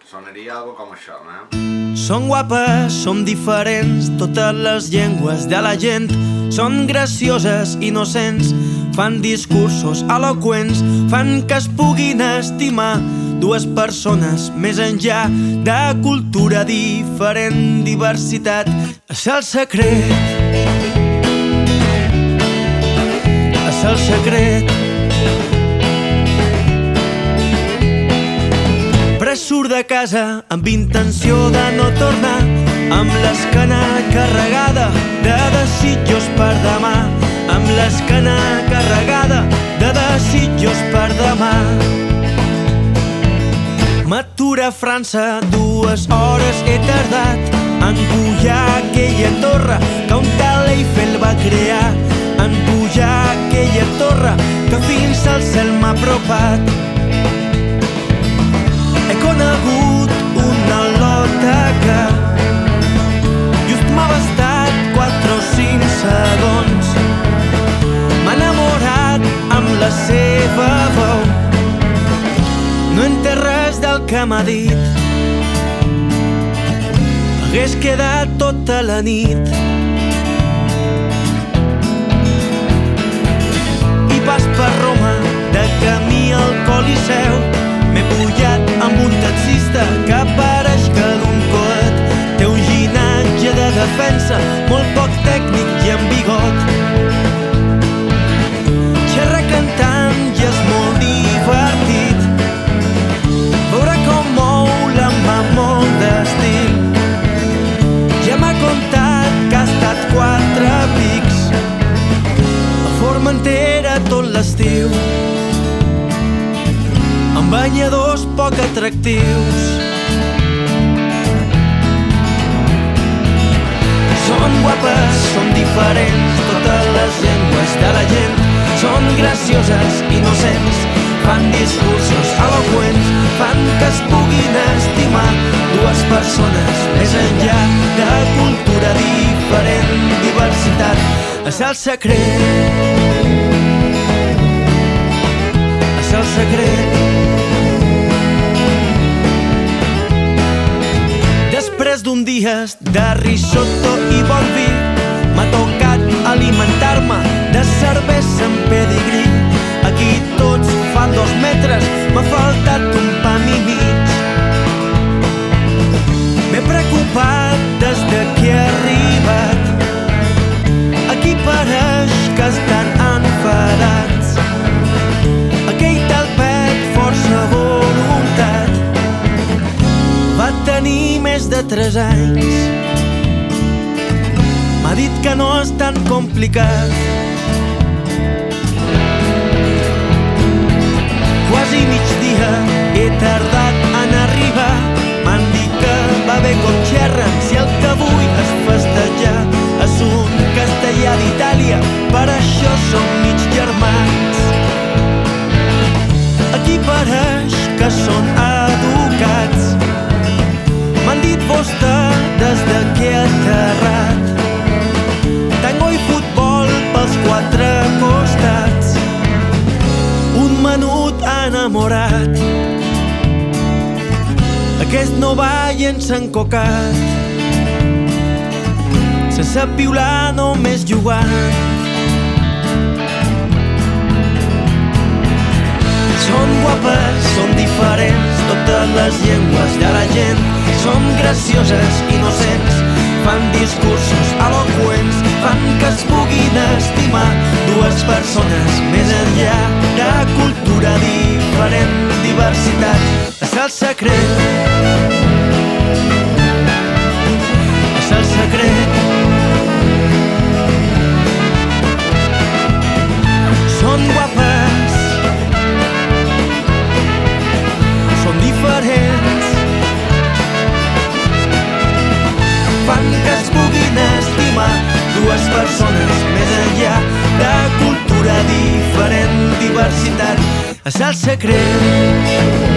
Sonaria algo com això, no? Són guapes, som diferents, totes les llengües de la gent són gracioses, innocents, fan discursos eloqüents, fan que es puguin estimar dues persones més enllà de cultura diferent, diversitat. És el secret, és el secret. Surt de casa amb intenció de no tornar, amb l'esquena carregada de desitjos per demà, amb l'esquena carregada de desitjos per demà. M'atura a França, 2 hores he tardat en pujar aquella torre que un tal Eiffel va crear, en pujar aquella torre que fins al cel m'ha apropat. He conegut una lota que just m'ha bastat 4 o 5 segons. M'ha enamorat amb la seva veu, no entenc res del que m'ha dit. Hagués quedat tota la nit i pas per Roma, de camí al Coliseu. M'he pujat amb un taxista que pareix que d'un coet. Té un ginatge de defensa, molt poc tècnic i amb bigot. Xerra cantant i és molt divertit, veure com mou la mà molt d'estil. Ja m'ha contat que ha estat 4 pics a Formentera tot l'estiu, amb banyadors poc atractius. Són guapes, són diferents, totes les llengües de la gent són gracioses, innocents, fan discursos eloqüents, fan que es puguin estimar dues persones més enllà de cultura diferent, diversitat. És el secret, és el secret. Després d'un dia de risotto i bon vi, m'ha tocat alimentar-me de cervesa amb pedigrí. Aquí tots fan 2 metres, m'ha faltat un pam i mig. M'he preocupat des de que he arribat, aquí pareix que estan enfadats. Aquell talpet, força voluntat, va tenir més de 3 anys. M'ha dit que no és tan complicat. Quasi migdia he tardat en arribar. M'han dit que va bé com xerren, si el que vull és festejar. És un castellà d'Itàlia, per això som mig germans. Aquí pareix que són educats. M'han dit vostè des de que he aterrat. Tango i futbol pels 4 costats, un menut enamorat. Aquest no va i ens ha encocat, sense piular, només jugant. Són guapes, són diferents, totes les llengües de la gent són gracioses, innocents, fan discursos eloqüents, fan que es puguin estimar dues persones més enllà de cultura diferent, diversitat. És el secret, és el secret. Són guapes, són diferents, fan que es puguin estimar dues persones més enllà de cultura diferent, diversitat. És el secret.